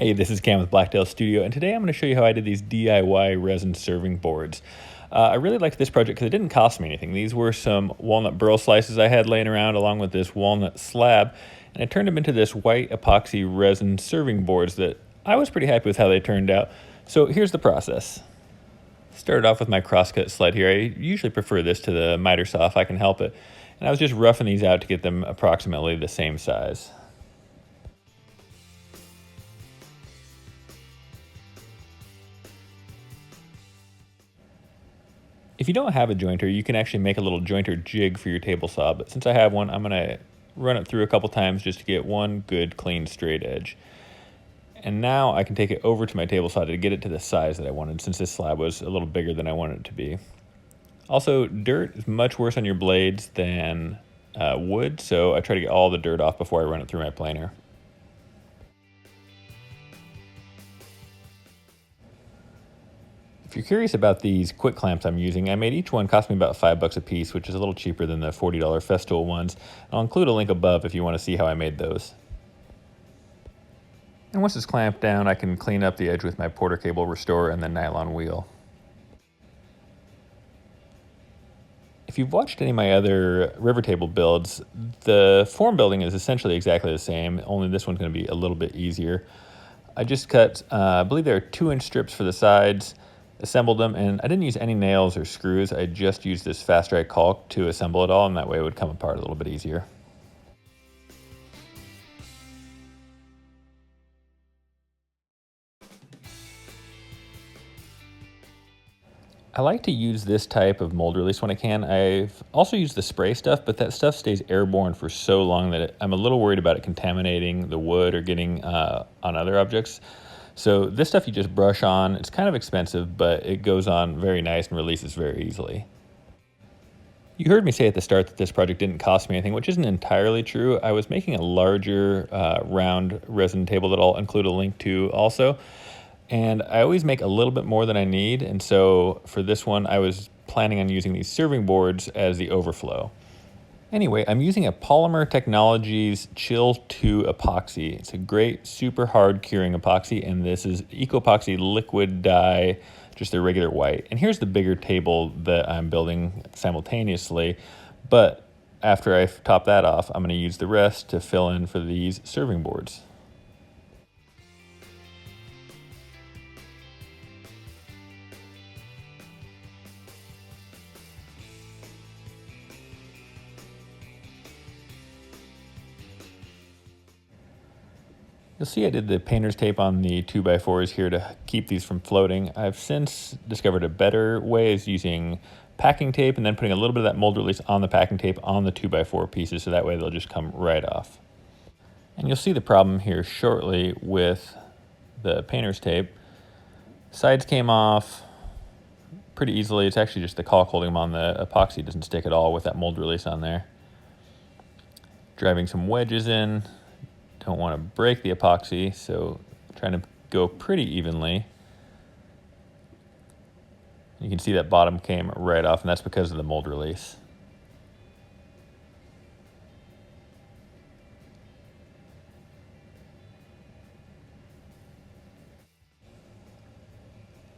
Hey, this is Cam with Blacktail Studio, and today I'm going to show you how I did these DIY resin serving boards. I really liked this project because it didn't cost me anything. These were some walnut burl slices I had laying around along with this walnut slab, and I turned them into this white epoxy resin serving boards that I was pretty happy with how they turned out. So here's the process. Started off with my crosscut sled here. I usually prefer this to the miter saw if I can help it, and I was just roughing these out to get them approximately the same size. If you don't have a jointer, you can actually make a little jointer jig for your table saw, but since I have one, I'm going to run it through a couple times just to get one good, clean, straight edge. And now I can take it over to my table saw to get it to the size that I wanted, since this slab was a little bigger than I wanted it to be. Also, dirt is much worse on your blades than wood, so I try to get all the dirt off before I run it through my planer. If you're curious about these quick clamps I'm using, I made each one cost me about $5 a piece, which is a little cheaper than the $40 Festool ones. I'll include a link above if you want to see how I made those. And once it's clamped down, I can clean up the edge with my Porter cable restorer and the nylon wheel. If you've watched any of my other river table builds, the form building is essentially exactly the same, only this one's going to be a little bit easier. I just cut, I believe there are 2-inch strips for the sides, assembled them, and I didn't use any nails or screws. I just used this fast dry caulk to assemble it all, and that way it would come apart a little bit easier. I like to use this type of mold release when I can. I've also used the spray stuff, but that stuff stays airborne for so long that I'm a little worried about it contaminating the wood or getting on other objects. So this stuff you just brush on. It's kind of expensive, but it goes on very nice and releases very easily. You heard me say at the start that this project didn't cost me anything, which isn't entirely true. I was making a larger round resin table that I'll include a link to also. And I always make a little bit more than I need. And so for this one, I was planning on using these serving boards as the overflow. Anyway, I'm using a Polymer Technologies Chill 2 epoxy. It's a great, super hard curing epoxy, and this is ecopoxy liquid dye, just a regular white. And here's the bigger table that I'm building simultaneously, but after I top that off, I'm gonna use the rest to fill in for these serving boards. You'll see I did the painter's tape on the 2x4s here to keep these from floating. I've since discovered a better way is using packing tape and then putting a little bit of that mold release on the packing tape on the 2x4 pieces, so that way they'll just come right off. And you'll see the problem here shortly with the painter's tape. Sides came off pretty easily. It's actually just the caulk holding them on. The epoxy doesn't stick at all with that mold release on there. Driving some wedges in. Don't want to break the epoxy, so trying to go pretty evenly. You can see that bottom came right off, and that's because of the mold release.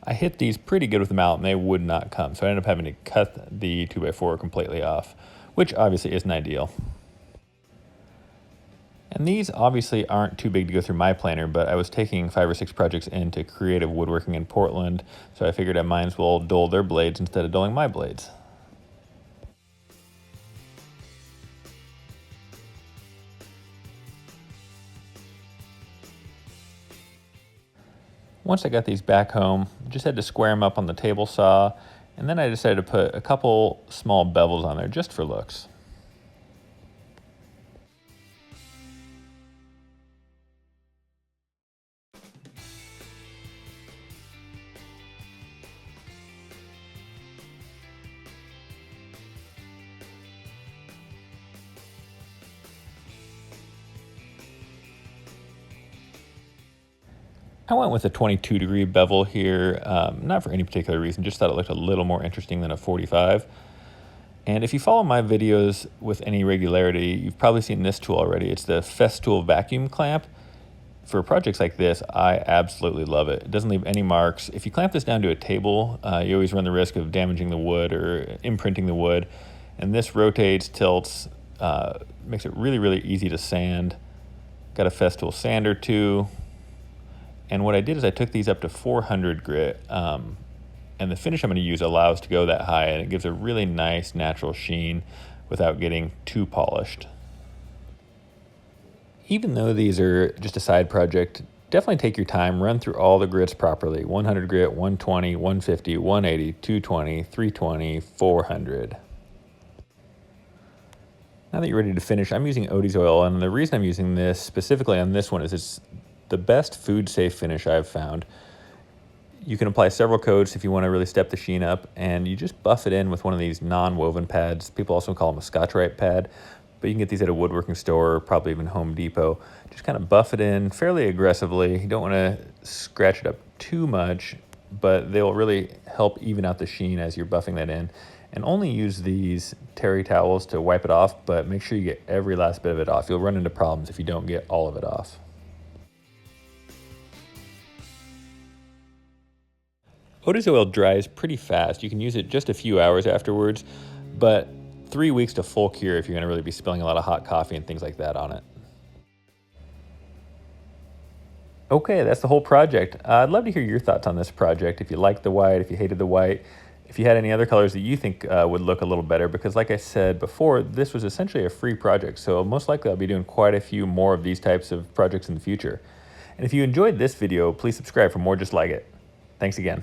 I hit these pretty good with the mallet, and they would not come, so I ended up having to cut the 2x4 completely off, which obviously isn't ideal. And these obviously aren't too big to go through my planer, but I was taking 5 or 6 projects into Creative Woodworking in Portland, so I figured I might as well dull their blades instead of dulling my blades. Once I got these back home, just had to square them up on the table saw, and then I decided to put a couple small bevels on there just for looks. I went with a 22-degree bevel here, not for any particular reason, just thought it looked a little more interesting than a 45. And if you follow my videos with any regularity, you've probably seen this tool already. It's the Festool vacuum clamp. for projects like this, I absolutely love it. It doesn't leave any marks. If you clamp this down to a table, you always run the risk of damaging the wood or imprinting the wood. And this rotates, tilts, makes it really, really easy to sand. Got a Festool sander too. And what I did is I took these up to 400 grit. And the finish I'm going to use allows to go that high, and it gives a really nice natural sheen without getting too polished. Even though these are just a side project, definitely take your time, run through all the grits properly. 100 grit, 120, 150, 180, 220, 320, 400. Now that you're ready to finish, I'm using Odie's oil, and the reason I'm using this specifically on this one is it's the best food-safe finish I've found. You can apply several coats if you want to really step the sheen up, and you just buff it in with one of these non-woven pads. People also call them a Scotch-Rite pad, but you can get these at a woodworking store or probably even Home Depot. Just kind of buff it in fairly aggressively. You don't want to scratch it up too much, but they'll really help even out the sheen as you're buffing that in. And only use these terry towels to wipe it off, but make sure you get every last bit of it off. You'll run into problems if you don't get all of it off. Odie's oil dries pretty fast. You can use it just a few hours afterwards, but 3 weeks to full cure if you're going to really be spilling a lot of hot coffee and things like that on it. Okay, that's the whole project. I'd love to hear your thoughts on this project. If you liked the white, if you hated the white, if you had any other colors that you think would look a little better, because like I said before, this was essentially a free project, so most likely I'll be doing quite a few more of these types of projects in the future. And if you enjoyed this video, please subscribe for more just like it. Thanks again.